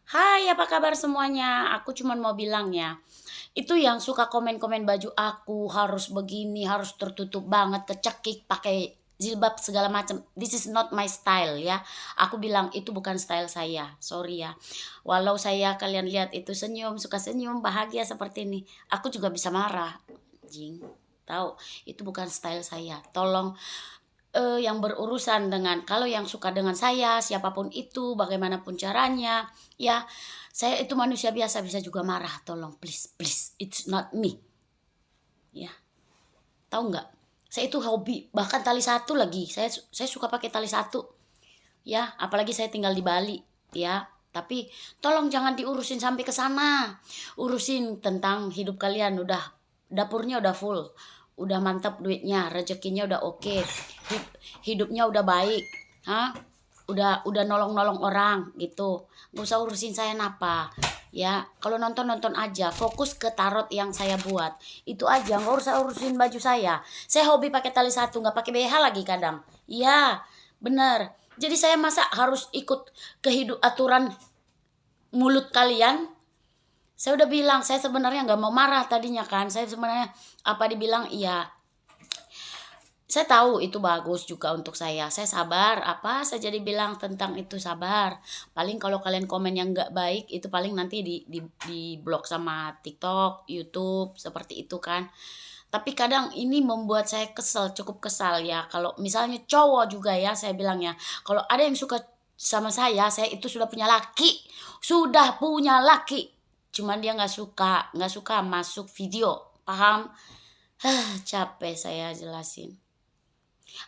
Hai, apa kabar semuanya? Aku cuman mau bilang ya, itu yang suka komen-komen baju aku harus begini, harus tertutup banget, kecekik, pakai jilbab segala macam. This is not my style ya. Aku bilang itu bukan style saya. Sorry ya. Walau saya kalian lihat itu senyum, suka senyum, bahagia seperti ini, aku juga bisa marah. Jing. Tahu, itu bukan style saya. Tolong yang berurusan dengan kalau yang suka dengan saya, siapapun itu, bagaimanapun caranya, ya, saya itu manusia biasa, bisa juga marah, tolong please please, it's not me, ya. Tahu nggak? Saya itu hobi, bahkan tali satu lagi, saya suka pakai tali satu, ya, apalagi saya tinggal di Bali, ya. Tapi tolong jangan diurusin sampai ke sana. Urusin tentang hidup kalian, udah dapurnya udah full, udah mantap duitnya, rezekinya udah oke, hidupnya udah baik, Hah? Udah nolong-nolong orang gitu. Nggak usah urusin saya napa. Ya, kalau nonton-nonton aja, fokus ke tarot yang saya buat. Itu aja, nggak usah urusin baju saya. Saya hobi pakai tali satu, nggak pakai BH lagi kadang. Iya, bener. Jadi saya masa harus ikut aturan mulut kalian? Saya udah bilang, saya sebenarnya nggak mau marah tadinya kan. Saya sebenarnya apa dibilang iya. Saya tahu itu bagus juga untuk saya. Saya sabar, apa saja dibilang tentang itu sabar. Paling kalau kalian komen yang nggak baik itu paling nanti di blok sama TikTok, YouTube seperti itu kan. Tapi kadang ini membuat saya kesel, cukup kesal ya. Kalau misalnya cowok juga ya, saya bilang ya, kalau ada yang suka sama saya itu sudah punya laki, sudah punya laki. Cuman dia nggak suka masuk video, paham? Capek saya jelasin.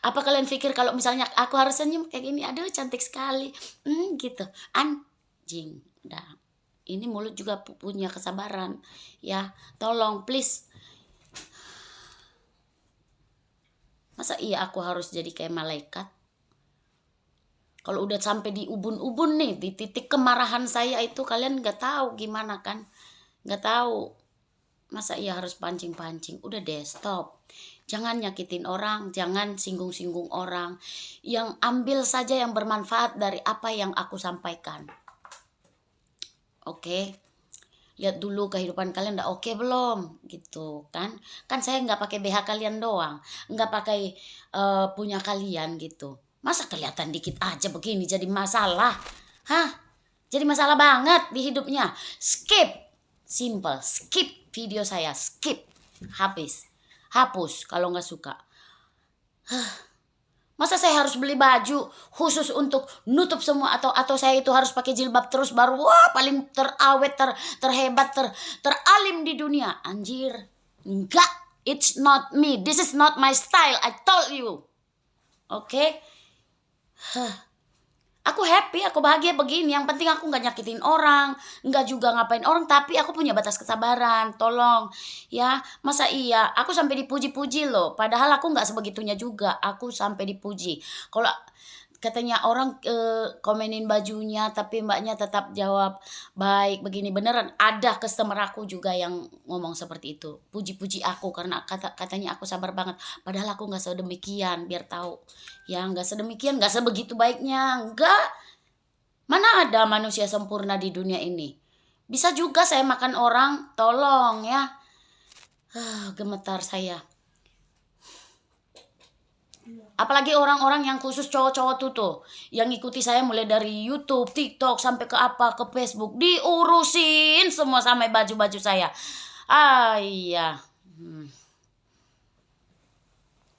Apa kalian pikir kalau misalnya aku harus senyum kayak gini, aduh cantik sekali, gitu, anjing, udah. Ini mulut juga punya kesabaran, ya. Tolong please. Masa iya aku harus jadi kayak malaikat? Kalau udah sampai di ubun-ubun nih, di titik kemarahan saya itu kalian nggak tahu gimana kan? Nggak tahu. Masa iya harus pancing-pancing? Udah deh, stop. Jangan nyakitin orang, jangan singgung-singgung orang. Yang ambil saja yang bermanfaat dari apa yang aku sampaikan. Oke? Lihat dulu kehidupan kalian udah oke belum? Gitu kan. Kan saya nggak pakai BH kalian doang. Nggak pakai punya kalian gitu. Masa kelihatan dikit aja begini jadi masalah? Hah? Jadi masalah banget di hidupnya. Skip. Simple. Skip video saya. Skip. Habis. Hapus kalau nggak suka. Masa saya harus beli baju khusus untuk nutup semua atau saya itu harus pakai jilbab terus baru wah paling terawet, terhebat, teralim di dunia. Anjir. Enggak, it's not me. This is not my style. I told you. Oke? Aku happy, aku bahagia begini. Yang penting aku nggak nyakitin orang, nggak juga ngapain orang. Tapi aku punya batas kesabaran. Tolong, ya. Masa iya? Aku sampai dipuji-puji loh. Padahal aku nggak sebegitunya juga. Aku sampai dipuji. Kalau katanya orang komenin bajunya, tapi mbaknya tetap jawab baik begini beneran. Ada customer aku juga yang ngomong seperti itu. Puji-puji aku karena katanya aku sabar banget. Padahal aku nggak sedemikian. Biar tahu, ya nggak sedemikian, nggak sebegitu baiknya, nggak. Mana ada manusia sempurna di dunia ini? Bisa juga saya makan orang, tolong ya. Gemetar saya. Apalagi orang-orang yang khusus cowok-cowok tuh, yang ikuti saya mulai dari YouTube, TikTok sampai ke apa, ke Facebook, diurusin semua sampai baju-baju saya. Iya.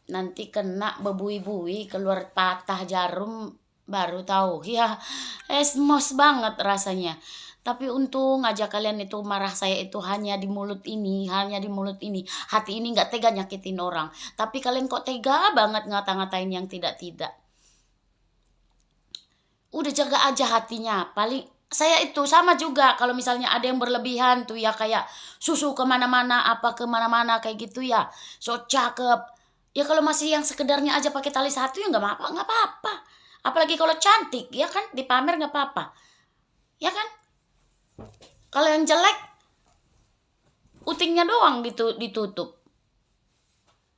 Nanti kena bebui-bui, keluar patah jarum baru tahu. Ya, esmos banget rasanya. Tapi untung aja kalian itu marah saya itu hanya di mulut ini, hanya di mulut ini. Hati ini nggak tega nyakitin orang. Tapi kalian kok tega banget ngata-ngatain yang tidak-tidak. Udah jaga aja hatinya. Paling saya itu sama juga kalau misalnya ada yang berlebihan tuh ya kayak susu kemana-mana, apa kemana-mana kayak gitu ya. So cakep. Ya kalau masih yang sekedarnya aja pakai tali satu ya nggak apa-apa, nggak apa-apa. Apalagi kalau cantik ya kan dipamer nggak apa-apa. Ya kan? Kalau yang jelek, utingnya doang ditutup.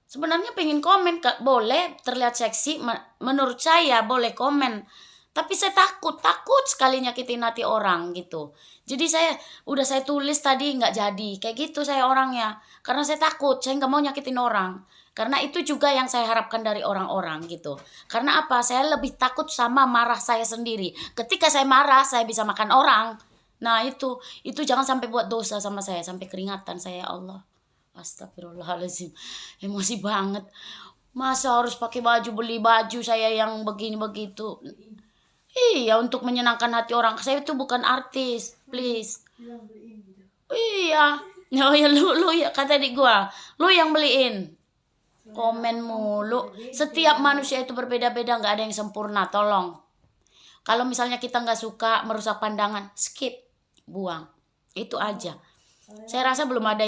Sebenarnya pengen komen, boleh terlihat seksi, menurut saya boleh komen. Tapi saya takut sekali nyakitin hati orang gitu. Jadi saya tulis tadi nggak jadi, kayak gitu saya orangnya. Karena saya takut, saya nggak mau nyakitin orang. Karena itu juga yang saya harapkan dari orang-orang gitu. Karena apa? Saya lebih takut sama marah saya sendiri. Ketika saya marah, saya bisa makan orang. Nah itu jangan sampai buat dosa sama saya, sampai keringatan saya, ya Allah. Astagfirullahaladzim, emosi banget. Masa harus pakai baju, beli baju saya yang begini begitu. Iya, untuk menyenangkan hati orang. Saya itu bukan artis, please. Iya. Oh ya lu ya kata adik gua, lu yang beliin. Komen mulu. Setiap manusia itu berbeda-beda, nggak ada yang sempurna, tolong. Kalau misalnya kita nggak suka merusak pandangan, skip, buang. Itu aja. Saya rasa belum ada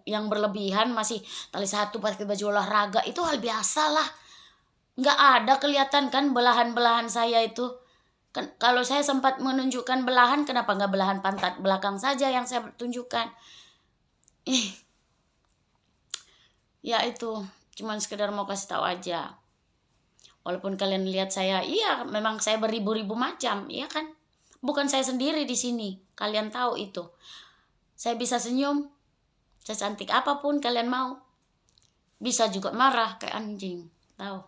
yang berlebihan, masih tali satu pakai baju olahraga, itu hal biasa lah. Nggak ada kelihatan kan belahan-belahan saya itu. Kan kalau saya sempat menunjukkan belahan, kenapa nggak belahan pantat belakang saja yang saya tunjukkan? Ya itu, cuman sekedar mau kasih tahu aja. Walaupun kalian lihat saya, iya memang saya beribu-ribu macam, iya kan? Bukan saya sendiri di sini, kalian tahu itu. Saya bisa senyum, secantik apapun kalian mau. Bisa juga marah kayak anjing, tahu.